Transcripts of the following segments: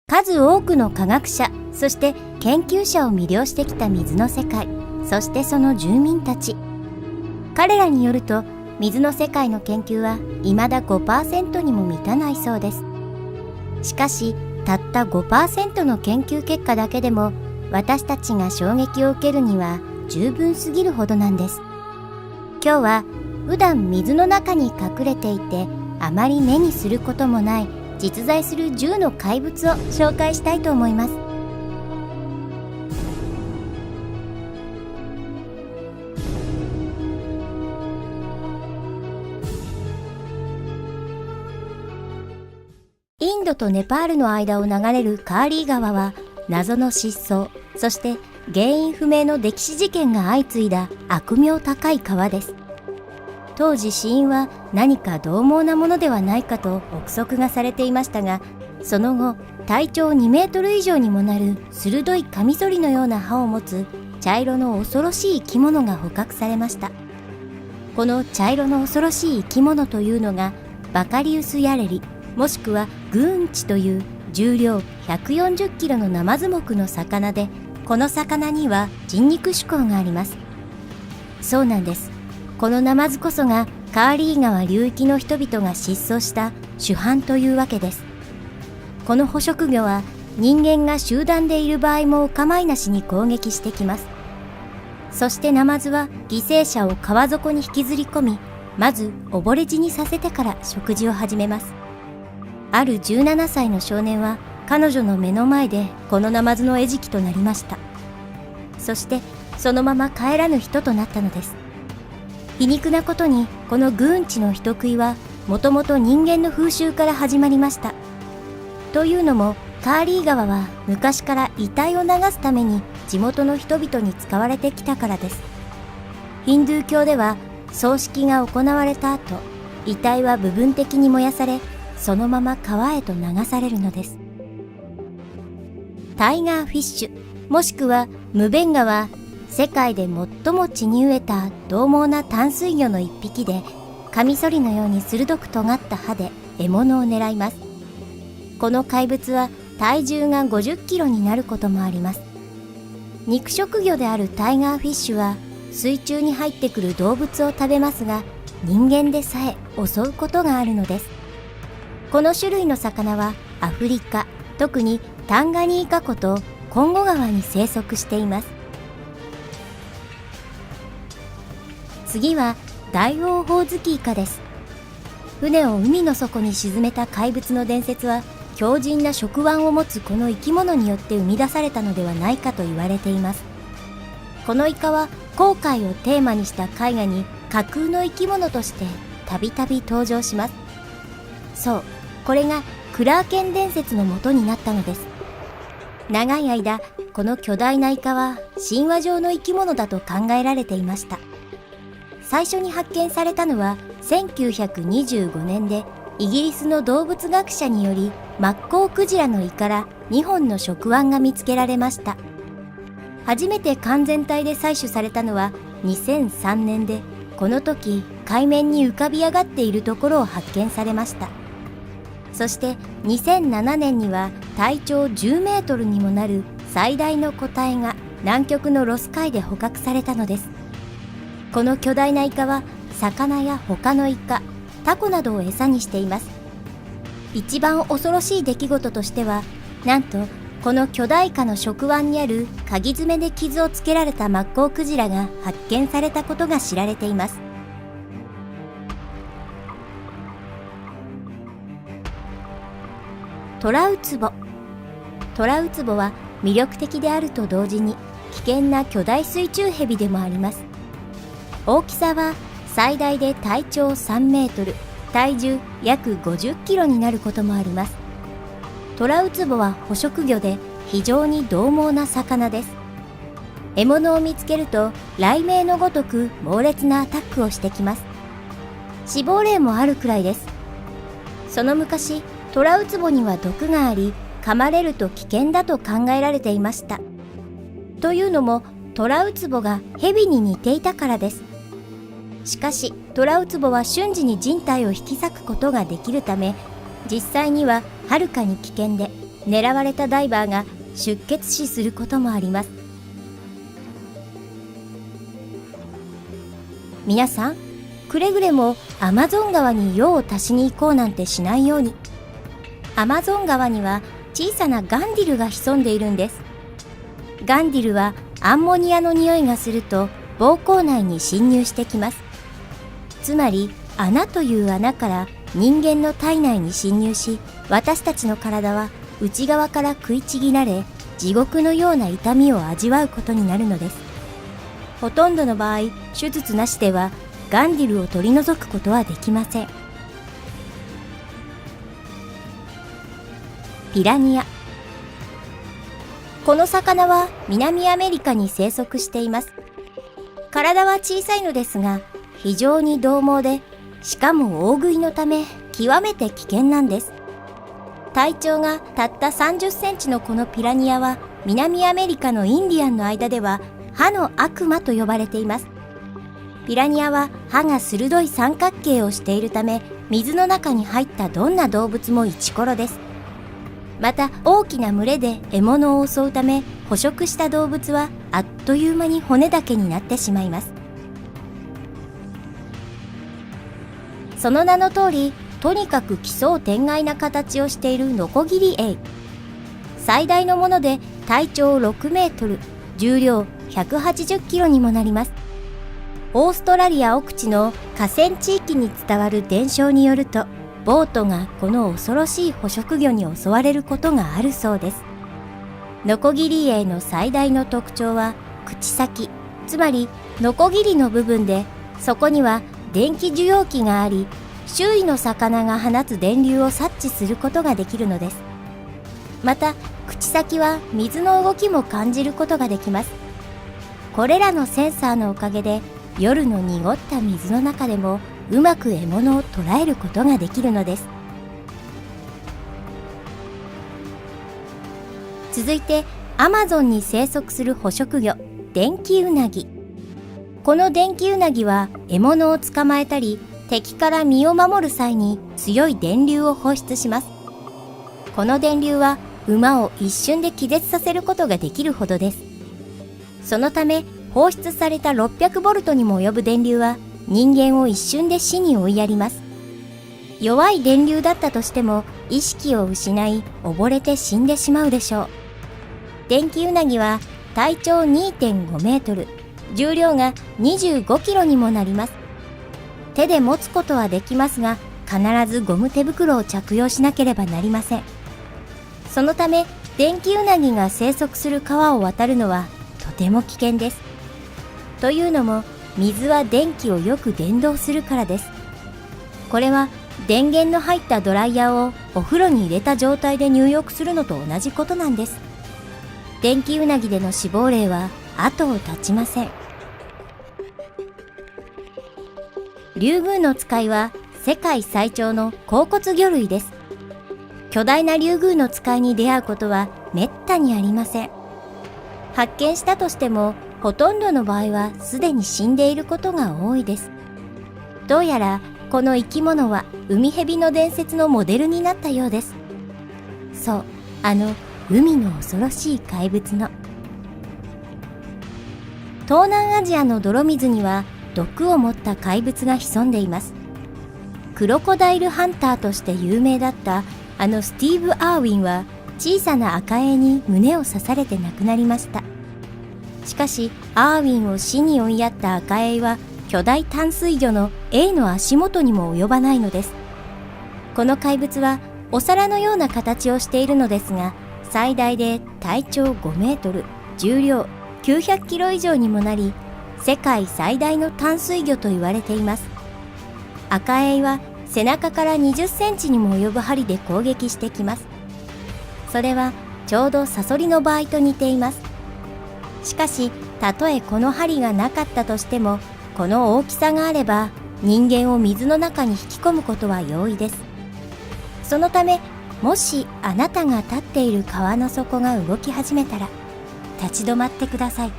数多くの科学者、そして研究者を魅了してきた水の世界、そしてその住民たち。彼らによると、水の世界の研究は未だ 5% にも満たないそうです。しかし、たった 5% の研究結果だけでも、私たちが衝撃を受けるには十分すぎるほどなんです。今日は、普段水の中に隠れていて、あまり目にすることもない実在する10の怪物を紹介したいと思います。インドとネパールの間を流れるカーリー川は謎の失踪、そして原因不明の溺死事件が相次いだ悪名高い川です。当時死因は何か獰猛なものではないかと憶測がされていましたが、その後体長2メートル以上にもなる鋭いカミソリのような歯を持つ茶色の恐ろしい生き物が捕獲されました。この茶色の恐ろしい生き物というのがバカリウスヤレリ、もしくはグーンチという重量140キロのナマズ目の魚で、この魚には人肉歯垢があります。そうなんです。このナマズこそがカーリー川流域の人々が失踪した主犯というわけです。この捕食魚は人間が集団でいる場合もお構いなしに攻撃してきます。そしてナマズは犠牲者を川底に引きずり込み、まず溺れ死にさせてから食事を始めます。ある17歳の少年は彼女の目の前でこのナマズの餌食となりました。そしてそのまま帰らぬ人となったのです。皮肉なことにこのグーンチの人食いはもともと人間の風習から始まりました。というのもカーリー川は昔から遺体を流すために地元の人々に使われてきたからです。ヒンドゥー教では葬式が行われた後、遺体は部分的に燃やされ、そのまま川へと流されるのです。タイガーフィッシュ、もしくはムベンガは世界で最も血に飢えた獰猛な淡水魚の一匹で、カミソリのように鋭く尖った歯で獲物を狙います。この怪物は体重が50キロになることもあります。肉食魚であるタイガーフィッシュは水中に入ってくる動物を食べますが、人間でさえ襲うことがあるのです。この種類の魚はアフリカ、特にタンガニーカ湖とコンゴ川に生息しています。次はダイオウホウズキイカです。船を海の底に沈めた怪物の伝説は、強靭な触腕を持つこの生き物によって生み出されたのではないかと言われています。このイカは航海をテーマにした絵画に架空の生き物としてたびたび登場します。そう、これがクラーケン伝説の元になったのです。長い間この巨大なイカは神話上の生き物だと考えられていました。最初に発見されたのは1925年で、イギリスの動物学者によりマッコウクジラの胃から2本の触腕が見つけられました。初めて完全体で採取されたのは2003年で、この時海面に浮かび上がっているところを発見されました。そして2007年には体長10メートルにもなる最大の個体が南極のロス海で捕獲されたのです。この巨大なイカは魚や他のイカ、タコなどを餌にしています。一番恐ろしい出来事としては、なんとこの巨大イカの触腕にある鍵爪で傷をつけられたマッコウクジラが発見されたことが知られています。トラウツボ。トラウツボは魅力的であると同時に危険な巨大水中ヘビでもあります。大きさは最大で体長3メートル、体重約50キロになることもあります。トラウツボは捕食魚で非常に獰猛な魚です。獲物を見つけると雷鳴のごとく猛烈なアタックをしてきます。死亡例もあるくらいです。その昔、トラウツボには毒があり、噛まれると危険だと考えられていました。というのも、トラウツボがヘビに似ていたからです。しかしトラウツボは瞬時に人体を引き裂くことができるため、実際にははるかに危険で、狙われたダイバーが出血死することもあります。皆さん、くれぐれもアマゾン川に用を足しに行こうなんてしないように。アマゾン川には小さなガンディルが潜んでいるんです。ガンディルはアンモニアの匂いがすると膀胱内に侵入してきます。つまり穴という穴から人間の体内に侵入し、私たちの体は内側から食いちぎられ、地獄のような痛みを味わうことになるのです。ほとんどの場合、手術なしではガンディルを取り除くことはできません。ピラニア。この魚は南アメリカに生息しています。体は小さいのですが、非常に獰猛で、しかも大食いのため極めて危険なんです。体長がたった30センチのこのピラニアは、南アメリカのインディアンの間では歯の悪魔と呼ばれています。ピラニアは歯が鋭い三角形をしているため、水の中に入ったどんな動物もイチコロです。また大きな群れで獲物を襲うため、捕食した動物はあっという間に骨だけになってしまいます。その名の通り、とにかく奇想天外な形をしているノコギリエイ。最大のもので体長6メートル、重量180キロにもなります。オーストラリア奥地の河川地域に伝わる伝承によると、ボートがこの恐ろしい捕食魚に襲われることがあるそうです。ノコギリエイの最大の特徴は口先、つまりノコギリの部分で、そこには電気受容器があり、周囲の魚が放つ電流を察知することができるのです。また口先は水の動きも感じることができます。これらのセンサーのおかげで、夜の濁った水の中でもうまく獲物を捕らえることができるのです。続いてアマゾンに生息する捕食魚、電気ウナギ。この電気ウナギは獲物を捕まえたり、敵から身を守る際に強い電流を放出します。この電流は馬を一瞬で気絶させることができるほどです。そのため放出された600ボルトにも及ぶ電流は人間を一瞬で死に追いやります。弱い電流だったとしても意識を失い溺れて死んでしまうでしょう。電気ウナギは体長 2.5 メートル、重量が25キロにもなります。手で持つことはできますが、必ずゴム手袋を着用しなければなりません。そのため電気ウナギが生息する川を渡るのはとても危険です。というのも、水は電気をよく伝導するからです。これは電源の入ったドライヤーをお風呂に入れた状態で入浴するのと同じことなんです。電気ウナギでの死亡例は後を絶ちません。リュウグウノツカイは世界最長の硬骨魚類です。巨大なリュウグウノツカイに出会うことはめったにありません。発見したとしても、ほとんどの場合はすでに死んでいることが多いです。どうやらこの生き物は海蛇の伝説のモデルになったようです。そう、海の恐ろしい怪物の。東南アジアの泥水には毒を持った怪物が潜んでいます。クロコダイルハンターとして有名だったスティーブ・アーウィンは小さなアカエイに胸を刺されて亡くなりました。しかしアーウィンを死に追いやったアカエイは巨大淡水魚のエイの足元にも及ばないのです。この怪物はお皿のような形をしているのですが、最大で体長5メートル、重量900キロ以上にもなり、世界最大の淡水魚と言われています。アカエイは背中から20センチにも及ぶ針で攻撃してきます。それはちょうどサソリの場合と似ています。しかし、たとえこの針がなかったとしても、この大きさがあれば人間を水の中に引き込むことは容易です。そのため、もしあなたが立っている川の底が動き始めたら、立ち止まってください。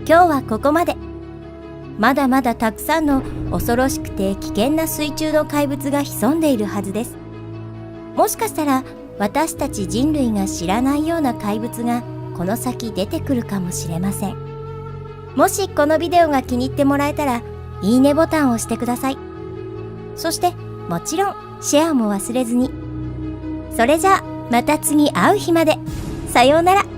今日はここまで。まだまだたくさんの恐ろしくて危険な水中の怪物が潜んでいるはずです。もしかしたら私たち人類が知らないような怪物がこの先出てくるかもしれません。もしこのビデオが気に入ってもらえたら、いいねボタンを押してください。そしてもちろんシェアも忘れずに。それじゃあまた次会う日まで。さようなら。